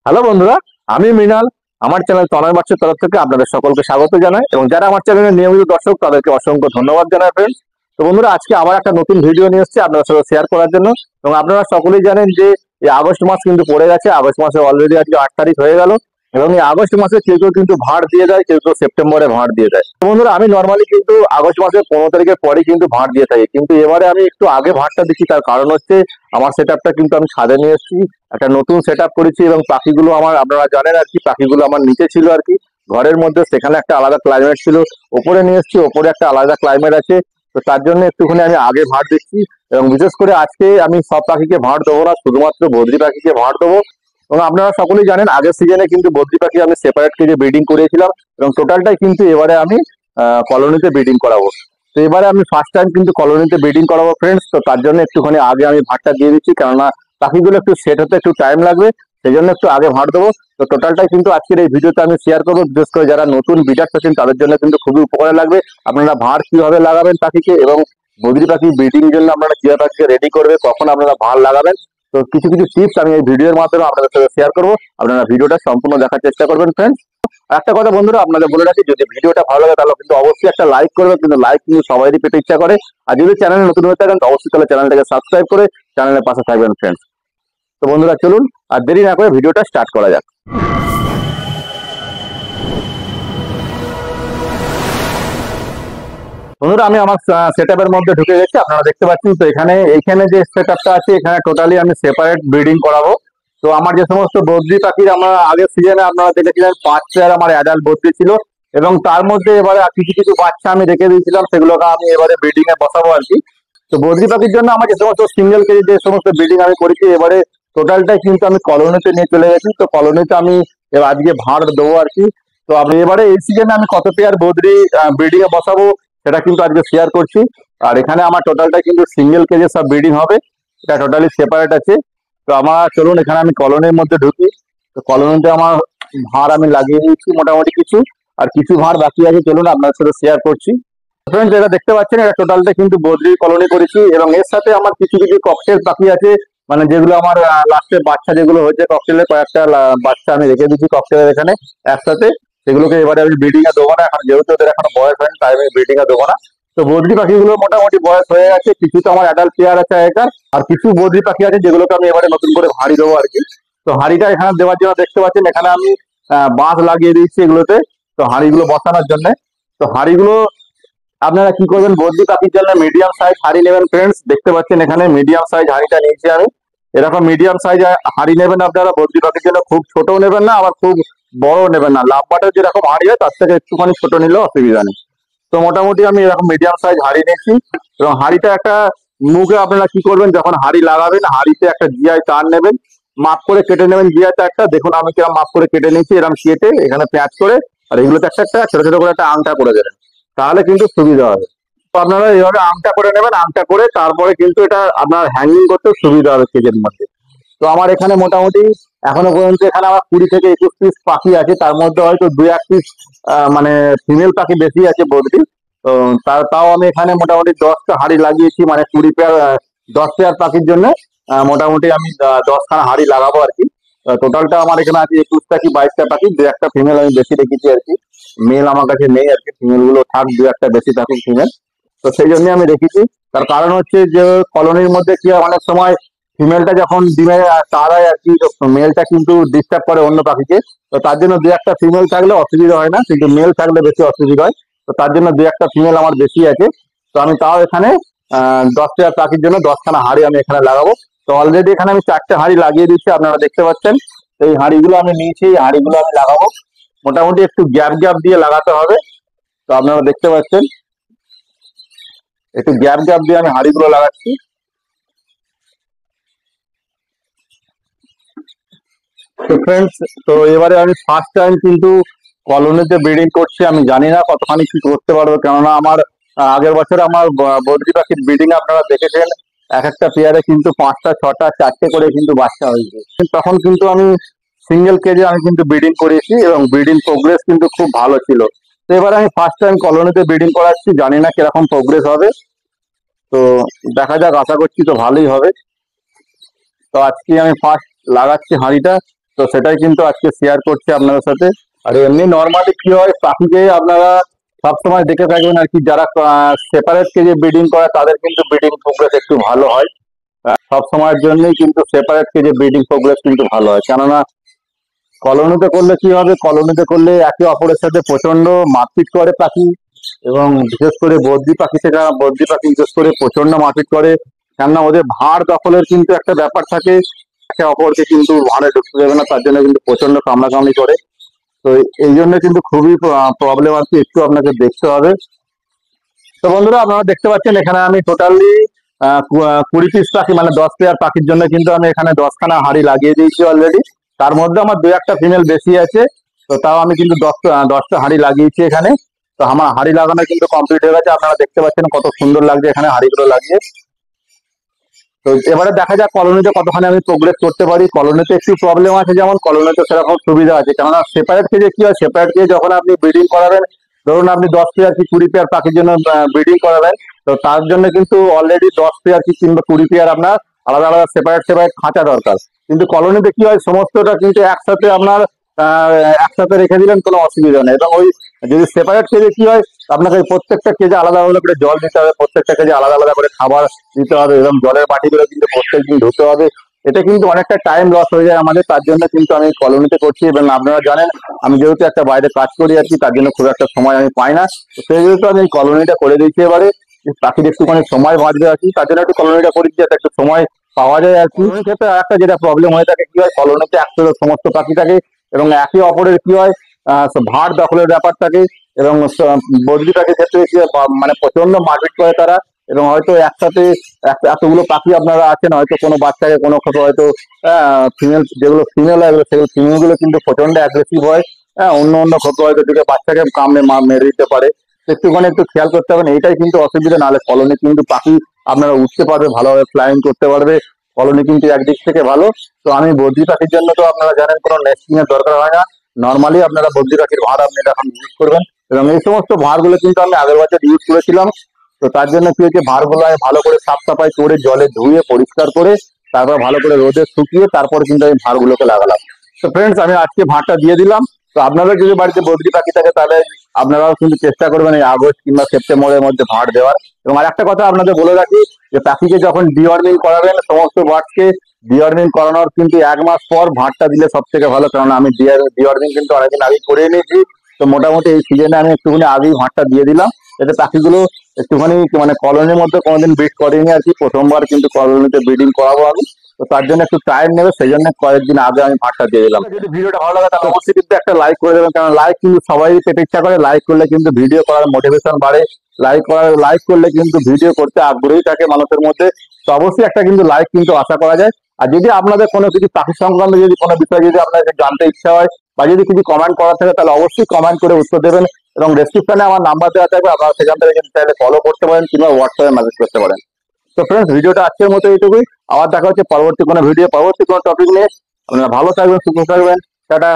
Hello বন্ধুরা, আমি মৃণাল। আমার চ্যানেল তনয় বাচ্চার তরফ থেকে আপনাদের সকলকে স্বাগত জানাই এবং যারা আমার চ্যানেলের নিয়মিত দর্শক তাদেরকে অসংখ্য ধন্যবাদ জানাই ফ্রেন্ডস। তো বন্ধুরা, আজকে আবার একটা নতুন ভিডিও নিয়ে এসেছি আপনাদের সাথে শেয়ার করার জন্য। এবং আপনারা সকলেই জানেন যে এই আগস্ট মাস কিন্তু পড়ে গেছে। আগস্ট মাসে অলরেডি আজকে 8 তারিখ হয়ে গেল এবং এই আগস্ট মাসে কেউ কেউ কিন্তু ভাড় দিয়ে দেয়, কেউ কেউ সেপ্টেম্বরে ভাড় দিয়ে দেয়। তো বন্ধুরা, আমি নর্মালি কিন্তু আগস্ট মাসের 15 তারিখের পরেই কিন্তু ভাড় দিয়ে থাকি, কিন্তু এবারে আমি একটু আগে ভাড়টা দিচ্ছি। তার কারণ হচ্ছে আমার সেট আপটা কিন্তু আমি ছাদে নিয়ে এসেছি, একটা নতুন সেট আপ করেছি এবং পাখিগুলো আমার, আপনারা জানেন আর কি, পাখিগুলো আমার নিচে ছিল আর কি ঘরের মধ্যে, সেখানে একটা আলাদা ক্লাইমেট ছিল। ওপরে নিয়ে এসেছি, ওপরে একটা আলাদা ক্লাইমেট আছে। তো তার জন্য একটুখানি আমি আগে ভাড় দিচ্ছি এবং বিশেষ করে আজকে আমি সব পাখিকে ভাড় দেবো না, শুধুমাত্র বদ্রি পাখিকে ভাড় দেবো। এবং আপনারা সকলেই জানেন আগের সিজনে কিন্তু বদ্রি পাখি আমি সেপারেট কেজে ব্রিডিং করিয়েছিলাম এবং টোটালটাই কিন্তু এবারে আমি কলোনিতে ব্রিডিং করাবো। তো এবারে আমি ফার্স্ট টাইম কিন্তু কলোনিতে ব্রিডিং করাবো ফ্রেন্ডস। তো তার জন্য একটুখানি আগে আমি ভাড়টা দিয়ে দিচ্ছি, কেননা পাখিগুলো একটু সেট হতে একটু টাইম লাগবে, সেই জন্য একটু আগে ভাড় দেবো। তো টোটালটাই কিন্তু আজকের এই ভিডিওতে আমি শেয়ার করবো। বিশেষ করে যারা নতুন বিডার আছেন তাদের জন্য কিন্তু খুবই উপকারে লাগবে। আপনারা ভাড় কিভাবে লাগাবেন পাখিকে এবং বদ্রি পাখি ব্রিডিং এর জন্য আপনারা কিভাবে পাখিকে রেডি করবে, কখন আপনারা ভাড় লাগাবেন, তো কিছু কিছু টিপস আমি এই ভিডিওর মাধ্যমে আপনাদের সাথে শেয়ার করবো। আপনারা ভিডিওটা সম্পূর্ণ দেখার চেষ্টা করবেন ফ্রেন্ডস। একটা কথা বন্ধুরা আপনাদের বলে রাখি, যদি ভিডিওটা ভালো লাগে তাহলে কিন্তু অবশ্যই একটা লাইক করবে, কিন্তু লাইক কিন্তু সবাইই পেতে ইচ্ছা করে। আর যদি চ্যানেলে নতুন হয়ে থাকেন তো অবশ্যই তাহলে চ্যানেলটাকে সাবস্ক্রাইব করে চ্যানেলের পাশে থাকবেন ফ্রেন্ডস। তো বন্ধুরা চলুন আর দেরি না করে ভিডিওটা স্টার্ট করা যাক। বন্ধুরা, আমি আমার সেট আপের মধ্যে ঢুকে গেছি, আপনারা দেখতে পাচ্ছেন। তো এইখানে যে সেট আপটা আছে, এখানে টোটালি আমি সেপারেট ব্রিডিং করাবো। তো আমার যে সমস্ত বদ্রি পাখির আমরা আগের সিজনে আপনারা দেখেছিলেন 5 পেয়ার আমার অ্যাডাল্ট বদ্রি ছিল এবং তার মধ্যে এবারে কিছু কিছু বাচ্চা আমি রেখে দিয়েছিলাম, সেগুলোকে আমি এবারে ব্রিডিং এ বসাবো আর কি। তো বদ্রি পাখির জন্য আমার যে সমস্ত সিঙ্গেল কেজি যে সমস্ত ব্রিডিং আমি করেছি, এবারে টোটালটাই কিন্তু আমি কলোনিতে নিয়ে চলে গেছি। তো কলোনিতে আমি আজকে ভাড় দেবো আর কি। তো আপনি এবারে এই সিজনে আমি কত পেয়ার বদ্রি ব্রিডিং এ বসাবো সেটা কিন্তু আজকে শেয়ার করছি। আর এখানে আমার টোটালটা কিন্তু সিঙ্গেল কেজে সব ব্রিডিং হবে, এটা টোটালি সেপারেট আছে। তো আমার চলুন এখানে আমি কলোনির মধ্যে ঢুকি। তো কলোনিতে আমার ভাড় আমি লাগিয়ে দিয়েছি মোটামুটি কিছু, আর কিছু ভাড় বাকি আছে, চলুন আপনার সাথে শেয়ার করছি। ফ্রেন্ডস, যেটা দেখতে পাচ্ছেন এটা টোটালটা কিন্তু বদ্রি কলোনি করেছি এবং এর সাথে আমার কিছু কিছু ককটেল পাখি আছে, মানে যেগুলো আমার লাস্টের বাচ্চা যেগুলো হয়েছে ককটেলের, কয়েকটা বাচ্চা আমি রেখে দিচ্ছি ককটেলের এখানে একসাথে। সেগুলোকে এবারে আমি ব্রিডিং এ দেবো না, এখন যেহেতু ওদের এখনো বয়স হয়নি তাই আমি ব্রিডিং এ দেবো না। তো বদ্রি পাখিগুলো মোটামুটি বয়স হয়ে গেছে, কিছু তো আমার অ্যাডাল্ট পেয়ার আছে একার, আর কিছু বদ্রি পাখি আছে যেগুলোকে আমি এবারে নতুন করে হাঁড়ি দেবো আর কি। তো হাঁড়িটা এখানে দেওয়ার জন্য দেখতে পাচ্ছেন এখানে আমি বাঁশ লাগিয়ে দিয়েছি এগুলোতে, তো হাঁড়িগুলো বসানোর জন্য। তো হাঁড়িগুলো আপনারা কি করবেন, বদ্রি পাখির জন্য মিডিয়াম সাইজ হাঁড়ি নেবেন ফ্রেন্ডস। দেখতে পাচ্ছেন এখানে মিডিয়াম সাইজ হাঁড়িটা নিয়েছি আমি। এরকম মিডিয়াম সাইজ হাঁড়ি নেবেন আপনারা বদ্রি পাখির জন্য, খুব ছোট নেবেন না আবার খুব বড় নেবেন না। লাম্বাটার যেরকম হাঁড়ি হয় তার থেকে একটুখানি ছোট নিলেও অসুবিধা নেই। তো মোটামুটি আমি এরকম মিডিয়াম সাইজ হাঁড়ি নিয়েছি এবং হাঁড়িটা একটা মুখে আপনারা কি করবেন, যখন হাঁড়ি লাগাবেন হাঁড়িতে একটা জিআই তার নেবেন, মাপ করে কেটে নেবেন জিআই তারটা। দেখুন আমি কিরকম মাপ করে কেটে নিয়েছি, এরকম কেটে এখানে প্যাঁচ করে, আর এগুলোতে একটা একটা ছোট ছোট করে একটা আংটা করে দেবেন, তাহলে কিন্তু সুবিধা হবে। তো আপনারা এইভাবে আংটা করে নেবেন, আংটা করে তারপরে কিন্তু এটা আপনার হ্যাঙ্গিং করতে সুবিধা হবে কেজের মধ্যে। তো আমার এখানে মোটামুটি এখনো পর্যন্ত এখানে আমার 20 থেকে 21 পিস পাখি আছে, তার মধ্যে হয়তো 2-1 পিস মানে ফিমেল পাখি বেশি আছে বদ্রি। তো তাও আমি এখানে মোটামুটি 10টা হাঁড়ি লাগিয়েছি, মানে 20 পেয়ার 10 পেয়ার পাখির জন্য মোটামুটি আমি 10খানা হাঁড়ি লাগাবো আর কি। টোটালটা আমার এখানে আছে 21টা কি 22টা পাখি, 2-1টা ফিমেল আমি বেশি রেখেছি আর কি। মেল আমার কাছে নেই আর কি, ফিমেল গুলো থাক, 2-1টা বেশি থাকুক ফিমেল। তো সেই জন্য আমি রেখেছি। তার কারণ হচ্ছে যে কলোনির মধ্যে কি হয়, অনেক সময় ফিমেলটা যখন ডিমে তার হয় আর কি, মেলটা কিন্তু ডিস্টার্ব করে অন্য পাখিকে। তো তার জন্য 2-1টা ফিমেল থাকলে অসুবিধা হয় না, কিন্তু মেল থাকলে বেশি অসুবিধা হয়। তো তার জন্য 2-1টা ফিমেল আমার বেশি আছে। তো আমি তাও এখানে 10 পেয়ার পাখির জন্য 10খানা হাঁড়ি আমি এখানে লাগাবো। তো অলরেডি এখানে আমি 4টে হাঁড়ি লাগিয়ে দিচ্ছি, আপনারা দেখতে পাচ্ছেন। তো এই হাঁড়িগুলো আমি নিয়েছি, এই হাঁড়িগুলো আমি লাগাবো, মোটামুটি একটু গ্যাপ গ্যাপ দিয়ে লাগাতে হবে। তো আপনারা দেখতে পাচ্ছেন একটু গ্যাপ গ্যাপ দিয়ে আমি হাঁড়িগুলো লাগাচ্ছি। তো ফ্রেন্ডস, তো এবারে আমি ফার্স্ট টাইম কিন্তু কলোনিতে ব্রিডিং করছি, আমি জানি না কতখানি কি করতে পারবো, কেননা আমার আগের বছর আমার বদ্রি পাখির ব্রিডিং আপনারা দেখেছেন, এক একটা পেয়ারে কিন্তু 5টা 6টা 4টে করে কিন্তু বাচ্চা হয়েছে। তখন কিন্তু আমি সিঙ্গেল কেজে আমি কিন্তু ব্রিডিং করেছি এবং ব্রিডিং প্রোগ্রেস কিন্তু খুব ভালো ছিল। তো এবারে আমি ফার্স্ট টাইম কলোনিতে ব্রিডিং করাচ্ছি, জানি না কিরকম প্রোগ্রেস হবে। তো দেখা যাক, আশা করছি তো ভালোই হবে। তো আজকে আমি ফার্স্ট লাগাচ্ছি হাঁড়িটা। তো সেটাই কিন্তু আজকে শেয়ার করছি আপনাদের সাথে। আর এমনি নর্মালি কি হয়, পাখিকে আপনারা সবসময় দেখে থাকবেন আর কি, যারা সেপারেট কেজে ব্রিডিং করে তাদের কিন্তু ব্রিডিং প্রোগ্রেস একটু ভালো হয়। সব সময়ের জন্যই কিন্তু সেপারেট কেজে ব্রিডিং প্রোগ্রেস কিন্তু ভালো হয়, কেননা কলোনিতে করলে কি হবে, কলোনিতে করলে একে অপরের সাথে প্রচন্ড মারপিট করে পাখি, এবং বিশেষ করে বদ্রি পাখি থেকে, বদ্রি পাখি বিশেষ করে প্রচন্ড মারপিট করে, কেননা ওদের ভাঁড় দখলের কিন্তু একটা ব্যাপার থাকে। একে অপরকে কিন্তু ভাঁড়ে ঢুকতে দেবে না, তার জন্য কিন্তু প্রচন্ড কামড়াকামড়ি করে। তো এই জন্য কিন্তু খুবই প্রবলেম আর কি, একটু আপনাকে দেখতে হবে। তো বন্ধুরা, আপনারা দেখতে পাচ্ছেন এখানে আমি টোটালি 20 পিস পাখি, মানে 10 পেয়ার পাখির জন্য কিন্তু আমি এখানে 10খানা হাঁড়ি লাগিয়ে দিয়েছি অলরেডি। তার মধ্যে আমার 2-1টা ফিমেল বেশি আছে, তো তাও আমি কিন্তু 10টা হাঁড়ি লাগিয়েছি এখানে। তো আমার হাঁড়ি লাগানো কিন্তু কমপ্লিট হয়ে গেছে, আপনারা দেখতে পাচ্ছেন কত সুন্দর লাগছে এখানে হাঁড়িগুলো লাগিয়ে। তো এবারে দেখা যাক কলোনিতে কতখানি আমি প্রোগ্রেস করতে পারি। কলোনিতে একটু প্রবলেম আছে, যেমন কলোনিতে সেরকম সুবিধা আছে, কেননা সেপারেট কেজে কি হয়, সেপারেট কেজে যখন আপনি ব্রিডিং করাবেন, ধরুন আপনি 10 পেয়ার কি 20 পেয়ার পাখির জন্য ব্রিডিং করাবেন, তো তার জন্য কিন্তু অলরেডি 10 পেয়ার কি কিংবা 20 পেয়ার আপনার আলাদা আলাদা সেপারেট সেপারেট খাঁচা দরকার। কিন্তু কলোনিতে কি হয়, সমস্তটা কিন্তু একসাথে আপনার আহ, একসাথে রেখে দিলেন, কোনো অসুবিধা নেই। এবং ওই যদি সেপারেট কেজে কি হয়, আপনাকে ওই প্রত্যেকটা কেজে আলাদা আলাদা করে জল দিতে হবে, প্রত্যেকটা কেজে আলাদা আলাদা করে খাবার দিতে হবে, এবং জলের বাটিগুলো কিন্তু প্রত্যেকদিন ধুতে হবে। এটা কিন্তু অনেকটা টাইম লস হয়ে যায় আমাদের, তার জন্য কিন্তু আমি কলোনিতে করছি। এবং আপনারা জানেন আমি যেহেতু একটা বাইরে কাজ করি আর কি, তার জন্য খুব একটা সময় আমি পাই না। তো সেই যেহেতু আমি এই কলোনিটা করে দিচ্ছি এবারে, যে পাখির একটুখানি সময় বাঁচবে আর কি, তার জন্য একটু কলোনিটা করে দিচ্ছি, যাতে একটু সময় পাওয়া যায় আর কি। কলোনির ক্ষেত্রে একটা যেটা প্রবলেম হয়ে থাকে, কি হয়, কলোনিতে একসাথে সমস্ত পাখি থাকে, এবং একে অপরের কি হয়, ভাঁড় দখলের ব্যাপার থাকে। এবং বদ্রি পাখির ক্ষেত্রে কি হয়, মানে প্রচন্ড মারপিট করে তারা। এবং হয়তো একসাথে এতগুলো পাখি আপনারা আছেন, হয়তো কোনো বাচ্চাকে কোনো ক্ষত হয়তো ফিমেল, যেগুলো ফিমেল হয় সেগুলো ফিমেল গুলো কিন্তু প্রচন্ড অ্যাগ্রেসিভ হয়। হ্যাঁ, অন্য অন্য ক্ষত হয়তো ঢুকে বাচ্চাকে কামড়ে মেরে দিতে পারে। তো একটুখানি একটু খেয়াল করতে হবে, এইটাই কিন্তু অসুবিধা। নাহলে কলোনি কিন্তু পাখি আপনারা উঠতে পারবে, ভালোভাবে ফ্লাইং করতে পারবে, কলোনি কিন্তু একদিক থেকে ভালো। তো আমি বদ্রি পাখির জন্য তো আপনারা জানেন কোনো নেস্টিং এর দরকার হয় না, নর্মালি আপনারা বদ্রি পাখির ভাঁড় আপনি এখন ইউজ করবেন। এবং এই সমস্ত ভাঁড়গুলো কিন্তু আমি আগের বছর ইউজ করেছিলাম। তো তার জন্য কি হচ্ছে, ভাঁড়গুলো আমি ভালো করে সাফ সাফাই করে জলে ধুয়ে পরিষ্কার করে তারপর ভালো করে রোদে শুকিয়ে তারপর কিন্তু আমি ভাঁড়গুলোকে লাগালাম। তো ফ্রেন্ডস, আমি আজকে ভাঁড়টা দিয়ে দিলাম। তো আপনাদের যদি বাড়িতে বদ্রি পাখি থাকে, তাহলে আপনারাও কিন্তু চেষ্টা করবেন এই আগস্ট কিংবা সেপ্টেম্বরের মধ্যে ভাঁড় দেওয়ার। এবং আর একটা কথা আপনাদের বলে রাখি, যে পাখিকে যখন ডিওয়ার্মিং করাবেন, সমস্ত বার্ডসকে ডিওয়ার্মিং করানোর কিন্তু 1 মাস পর ভাঁড়টা দিলে সব থেকে ভালো, কারণ আমি ডিওয়ার্মিং কিন্তু অনেকদিন আগে করে নিয়েছি। তো মোটামুটি এই সিজনে আমি একটুখানি আগেই ভাঁড়টা দিয়ে দিলাম, যাতে পাখিগুলো একটুখানি, মানে কলোনির মধ্যে কোনোদিন ব্রিড করিনি আর কি, প্রথমবার কিন্তু কলোনিতে ব্রিডিং করাবো আমি। তো তার জন্য একটু টাইম নেবে, সেই জন্য কয়েকদিন আগে আমি ভাতটা দিয়ে দিলাম। যদি ভিডিওটা ভালো লাগে তাহলে অবশ্যই কিন্তু একটা লাইক করে দেবেন, কারণ লাইক কিন্তু সবাই পেতে ইচ্ছা করে, লাইক করলে কিন্তু ভিডিও করার মোটিভেশন বাড়ে। লাইক করলে কিন্তু ভিডিও করতে আগ্রহী থাকে মানুষের মধ্যে। তো অবশ্যই একটা কিন্তু লাইক কিন্তু আশা করা যায়। আর যদি আপনাদের কোনো কিছু পাখি সংক্রান্ত যদি কোনো বিষয় যদি আপনাদের জানতে ইচ্ছা হয়, বা যদি কিছু কমেন্ট করার থাকে, তাহলে অবশ্যই কমেন্ট করে উত্তর দেবেন। এবং ডেসক্রিপশনে আমার নাম্বার দেওয়া থাকবে, আপনারা সেখান থেকে কিন্তু চাইলে ফলো করতে পারেন কিংবা হোয়াটসঅ্যাপে মেসেজ করতে পারেন। তো ফ্রেন্ডস, ভিডিওটা আজকের মতো এইটুকুই। আবার দেখা হচ্ছে পরবর্তী কোনো ভিডিও, পরবর্তী কোনো টপিক নিয়ে। আপনারা ভালো থাকবেন, সুস্থ থাকবেন। টাটা।